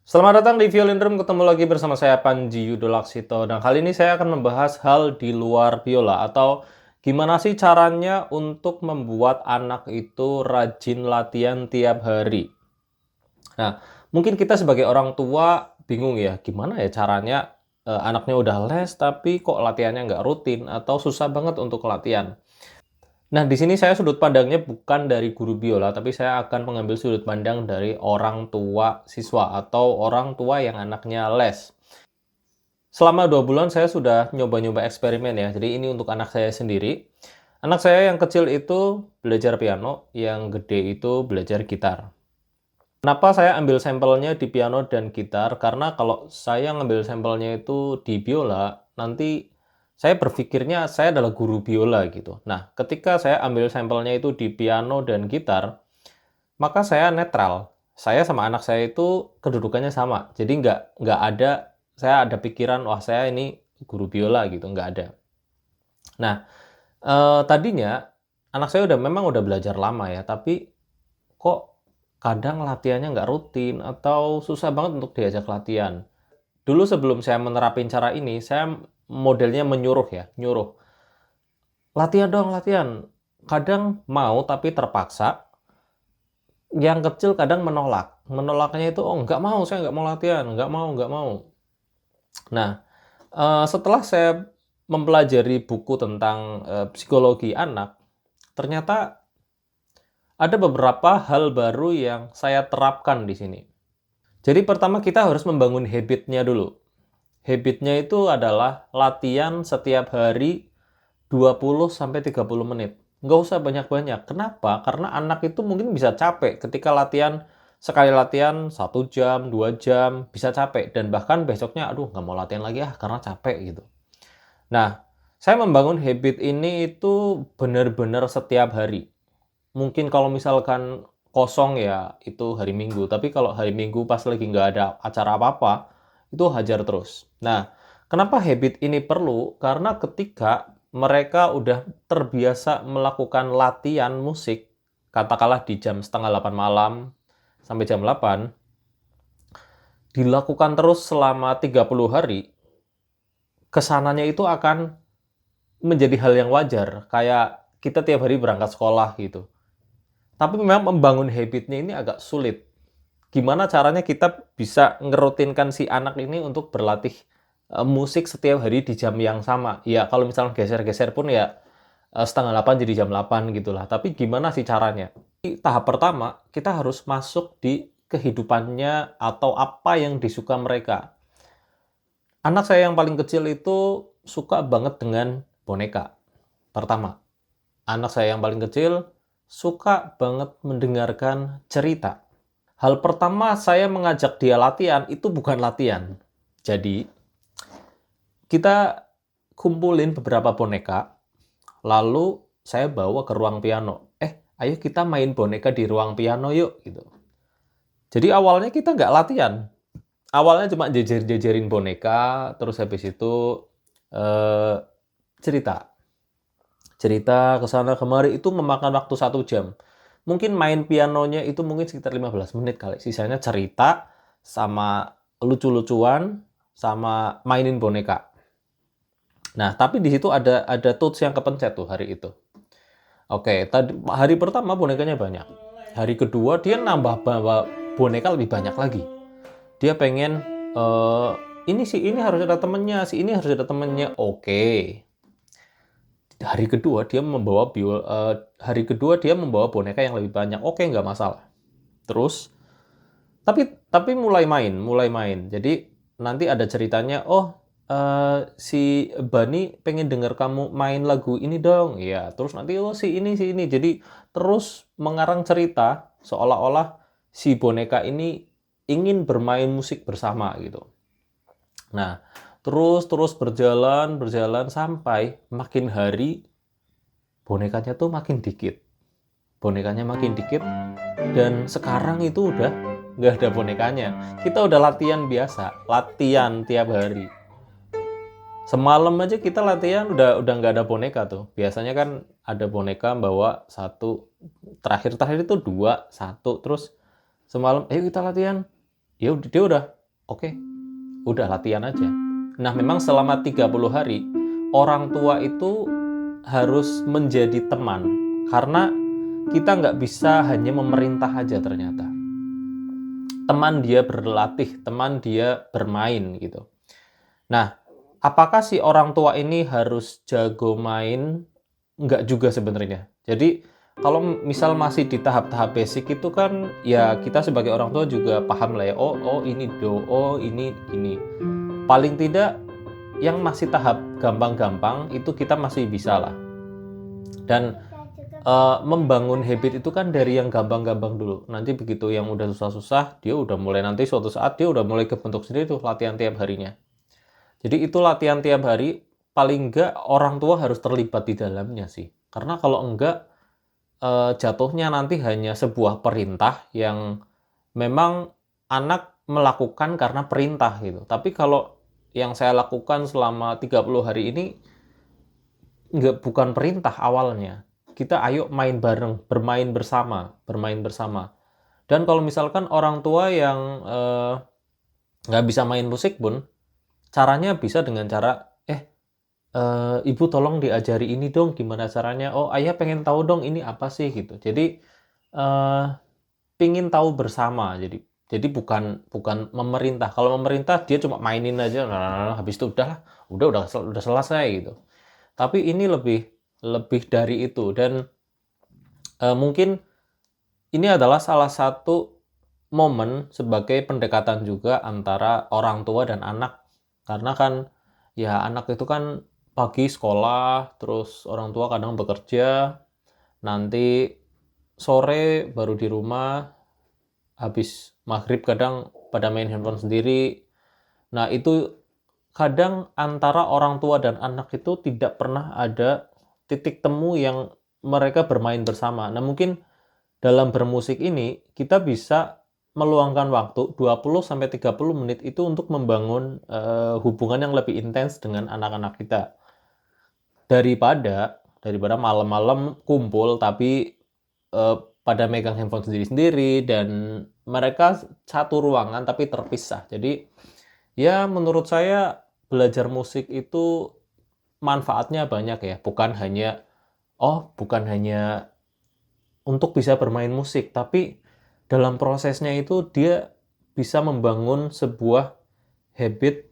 Selamat datang di Violin Room, ketemu lagi bersama saya Panji Yudolaksito. Dan kali ini saya akan membahas hal di luar biola atau gimana sih caranya untuk membuat anak itu rajin latihan tiap hari. Nah, mungkin kita sebagai orang tua bingung ya, gimana ya caranya anaknya udah les tapi kok latihannya nggak rutin atau susah banget untuk latihan. Nah, di sini saya sudut pandangnya bukan dari guru biola, tapi saya akan mengambil sudut pandang dari orang tua siswa atau orang tua yang anaknya les. Selama 2 bulan saya sudah nyoba-nyoba eksperimen ya, jadi ini untuk anak saya sendiri. Anak saya yang kecil itu belajar piano, yang gede itu belajar gitar. Kenapa saya ambil sampelnya di piano dan gitar? Karena kalau saya ngambil sampelnya itu di biola, nanti saya berpikirnya saya adalah guru biola gitu. Nah, ketika saya ambil sampelnya itu di piano dan gitar, maka saya netral. Saya sama anak saya itu kedudukannya sama. Jadi nggak ada, saya ada pikiran, wah saya ini guru biola gitu, nggak ada. Nah, tadinya anak saya memang udah belajar lama ya, tapi kok kadang latihannya nggak rutin atau susah banget untuk diajak latihan. Dulu sebelum saya menerapin cara ini, saya modelnya menyuruh ya, nyuruh. Latihan dong, latihan. Kadang mau tapi terpaksa. Yang kecil kadang menolak. Menolaknya itu, oh nggak mau, saya nggak mau latihan, nggak mau, nggak mau. Nah, setelah saya mempelajari buku tentang psikologi anak, ternyata ada beberapa hal baru yang saya terapkan di sini. Jadi pertama kita harus membangun habit-nya dulu. Habit-nya itu adalah latihan setiap hari 20-30 menit. Nggak usah banyak-banyak. Kenapa? Karena anak itu mungkin bisa capek ketika latihan, sekali latihan 1 jam, 2 jam, bisa capek. Dan bahkan besoknya, aduh nggak mau latihan lagi karena capek gitu. Nah, saya membangun habit ini itu benar-benar setiap hari. Mungkin kalau misalkan kosong ya itu hari Minggu, tapi kalau hari Minggu pas lagi nggak ada acara apa-apa, itu hajar terus. Nah, kenapa habit ini perlu? Karena ketika mereka udah terbiasa melakukan latihan musik, katakanlah di jam setengah 8 malam sampai jam 8, dilakukan terus selama 30 hari, kesananya itu akan menjadi hal yang wajar, kayak kita tiap hari berangkat sekolah gitu. Tapi memang membangun habit-nya ini agak sulit. Gimana caranya kita bisa ngerutinkan si anak ini untuk berlatih musik setiap hari di jam yang sama? Ya, kalau misalnya geser-geser pun ya setengah 8 jadi jam 8 gitulah. Tapi gimana sih caranya? Tahap pertama, kita harus masuk di kehidupannya atau apa yang disuka mereka. Anak saya yang paling kecil itu suka banget dengan boneka. Pertama, anak saya yang paling kecil suka banget mendengarkan cerita. Hal pertama saya mengajak dia latihan itu bukan latihan. Jadi, kita kumpulin beberapa boneka, lalu saya bawa ke ruang piano. Ayo kita main boneka di ruang piano yuk gitu. Jadi awalnya kita nggak latihan. Awalnya cuma jejer-jejerin boneka, terus habis itu eh, cerita. Cerita ke sana kemari itu memakan waktu 1 jam. Mungkin main pianonya itu mungkin sekitar 15 menit kali. Sisanya cerita sama lucu-lucuan sama mainin boneka. Nah, tapi di situ ada tools yang kepencet tuh hari itu. Oke, tadi hari pertama bonekanya banyak. Hari kedua dia nambah bawa boneka lebih banyak lagi. Dia pengen eh ini sih ini harus ada temennya, si ini harus ada temennya. Oke. Hari kedua dia membawa boneka yang lebih banyak. Oke, nggak masalah. Terus tapi mulai main. Jadi nanti ada ceritanya, oh si Bani pengen denger kamu main lagu ini dong. Ya, terus nanti oh si ini. Jadi terus mengarang cerita seolah-olah si boneka ini ingin bermain musik bersama gitu. Nah, terus berjalan sampai makin hari bonekanya tuh makin dikit. Bonekanya makin dikit dan sekarang itu udah nggak ada bonekanya. Kita udah latihan biasa, latihan tiap hari. Semalam aja kita latihan udah nggak ada boneka tuh. Biasanya kan ada boneka bawa satu, terakhir itu dua, satu, terus semalam ayo kita latihan. Ya dia udah oke, udah latihan aja. Nah, memang selama 30 hari, orang tua itu harus menjadi teman. Karena kita nggak bisa hanya memerintah aja ternyata. Teman dia berlatih, teman dia bermain gitu. Nah, apakah si orang tua ini harus jago main? Enggak juga sebenarnya. Jadi, kalau misal masih di tahap-tahap basic itu kan ya kita sebagai orang tua juga paham lah ya. Oh ini do, oh ini. Paling tidak yang masih tahap gampang-gampang itu kita masih bisa lah. Dan membangun habit itu kan dari yang gampang-gampang dulu. Nanti begitu yang udah susah-susah, dia udah mulai nanti suatu saat dia udah mulai kebentuk sendiri tuh latihan tiap harinya. Jadi itu latihan tiap hari, paling enggak orang tua harus terlibat di dalamnya sih. Karena kalau enggak, jatuhnya nanti hanya sebuah perintah yang memang anak melakukan karena perintah gitu. Tapi kalau yang saya lakukan selama 30 hari ini, bukan perintah awalnya. Kita ayo main bareng, bermain bersama. Dan kalau misalkan orang tua yang nggak bisa main musik pun, caranya bisa dengan cara, ibu tolong diajari ini dong, gimana caranya? Oh, ayah pengen tahu dong ini apa sih gitu. Jadi pingin tahu bersama. Jadi bukan memerintah. Kalau memerintah dia cuma mainin aja, nah, habis itu udah selesai gitu. Tapi ini lebih dari itu dan mungkin ini adalah salah satu momen sebagai pendekatan juga antara orang tua dan anak. Karena kan ya anak itu kan pagi sekolah, terus orang tua kadang bekerja, nanti sore baru di rumah, habis maghrib kadang pada main handphone sendiri. Nah itu kadang antara orang tua dan anak itu tidak pernah ada titik temu yang mereka bermain bersama. Nah mungkin dalam bermusik ini kita bisa meluangkan waktu 20-30 menit itu untuk membangun hubungan yang lebih intens dengan anak-anak kita. Daripada malam-malam kumpul tapi pada megang handphone sendiri-sendiri dan mereka satu ruangan tapi terpisah. Jadi ya menurut saya belajar musik itu manfaatnya banyak ya, bukan hanya untuk bisa bermain musik, tapi dalam prosesnya itu dia bisa membangun sebuah habit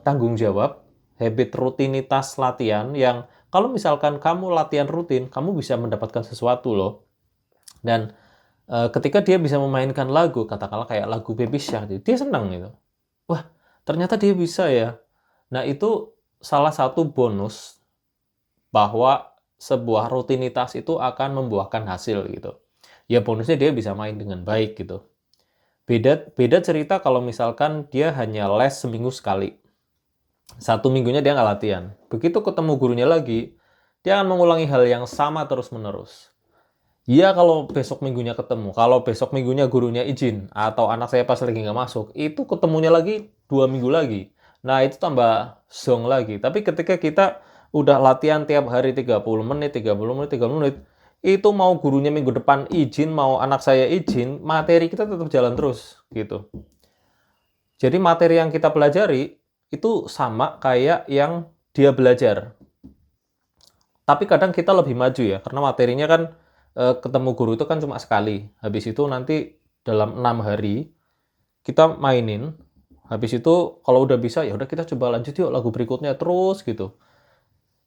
tanggung jawab, habit rutinitas latihan yang kalau misalkan kamu latihan rutin, kamu bisa mendapatkan sesuatu loh. Dan ketika dia bisa memainkan lagu, katakanlah kayak lagu Baby Shark, dia senang gitu. Wah, ternyata dia bisa ya. Nah, itu salah satu bonus bahwa sebuah rutinitas itu akan membuahkan hasil gitu. Ya bonusnya dia bisa main dengan baik gitu. Beda cerita kalau misalkan dia hanya les seminggu sekali. Satu minggunya dia nggak latihan. Begitu ketemu gurunya lagi, dia akan mengulangi hal yang sama terus-menerus. Ya kalau besok minggunya ketemu, kalau besok minggunya gurunya izin, atau anak saya pas lagi nggak masuk, itu ketemunya lagi 2 minggu lagi. Nah itu tambah zong lagi. Tapi ketika kita udah latihan tiap hari 30 menit, 30 menit, 30 menit, itu mau gurunya minggu depan izin, mau anak saya izin, materi kita tetap jalan terus gitu. Jadi materi yang kita pelajari itu sama kayak yang dia belajar. Tapi kadang kita lebih maju ya, karena materinya kan ketemu guru itu kan cuma sekali. Habis itu nanti dalam 6 hari kita mainin. Habis itu kalau udah bisa ya udah kita coba lanjut yuk lagu berikutnya terus gitu.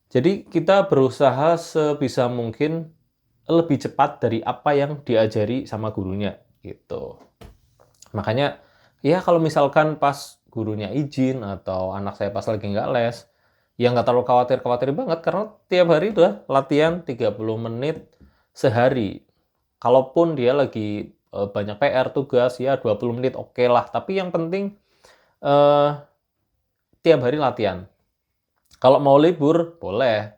Jadi kita berusaha sebisa mungkin lebih cepat dari apa yang diajari sama gurunya gitu. Makanya ya kalau misalkan pas gurunya izin atau anak saya pas lagi nggak les, ya nggak terlalu khawatir banget karena tiap hari udah latihan 30 menit sehari. Kalaupun dia lagi banyak PR tugas ya 20 menit oke lah. Tapi yang penting tiap hari latihan. Kalau mau libur boleh.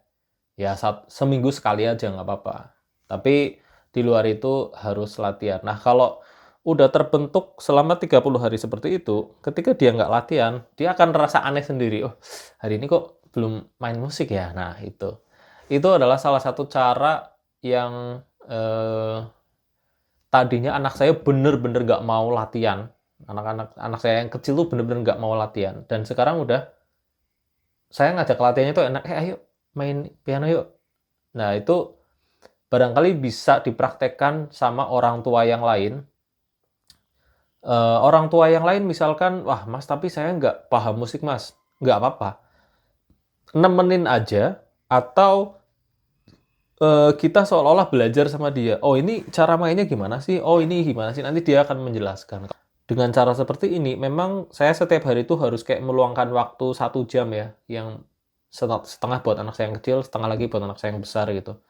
Ya seminggu sekali aja nggak apa-apa. Tapi di luar itu harus latihan. Nah kalau udah terbentuk selama 30 hari seperti itu, ketika dia nggak latihan, dia akan rasa aneh sendiri. Oh, hari ini kok belum main musik ya? Nah, itu. Itu adalah salah satu cara yang tadinya anak saya bener-bener nggak mau latihan. anak saya yang kecil tuh bener-bener nggak mau latihan, dan sekarang udah saya ngajak latihannya tuh enak, ayo main piano yuk." Nah, itu barangkali bisa dipraktekkan sama orang tua yang lain. Orang tua yang lain misalkan, "Wah Mas, tapi saya nggak paham musik Mas." Nggak apa-apa, nemenin aja, atau kita seolah-olah belajar sama dia. "Oh, ini cara mainnya gimana sih? Oh, ini gimana sih?" Nanti dia akan menjelaskan. Dengan cara seperti ini, memang saya setiap hari itu harus kayak meluangkan waktu 1 jam ya, yang setengah buat anak saya yang kecil, setengah lagi buat anak saya yang besar gitu.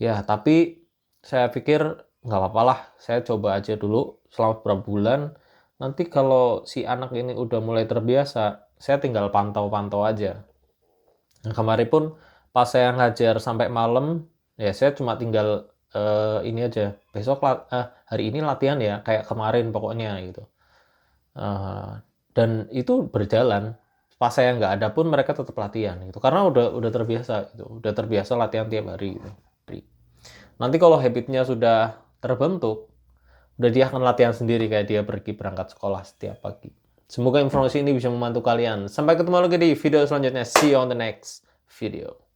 Ya, tapi saya pikir nggak apa lah, saya coba aja dulu selama beberapa bulan, nanti kalau si anak ini udah mulai terbiasa, saya tinggal pantau-pantau aja. Nah, kemarin pun pas saya ngajar sampai malam, ya saya cuma tinggal, ini aja, hari ini latihan ya, kayak kemarin pokoknya gitu. Eee, dan itu berjalan, pas saya nggak ada pun mereka tetap latihan gitu, karena udah terbiasa gitu, udah terbiasa latihan tiap hari gitu. Nanti kalau habit-nya sudah terbentuk, udah dia akan latihan sendiri kayak dia pergi berangkat sekolah setiap pagi. Semoga informasi ini bisa membantu kalian. Sampai ketemu lagi di video selanjutnya. See you on the next video.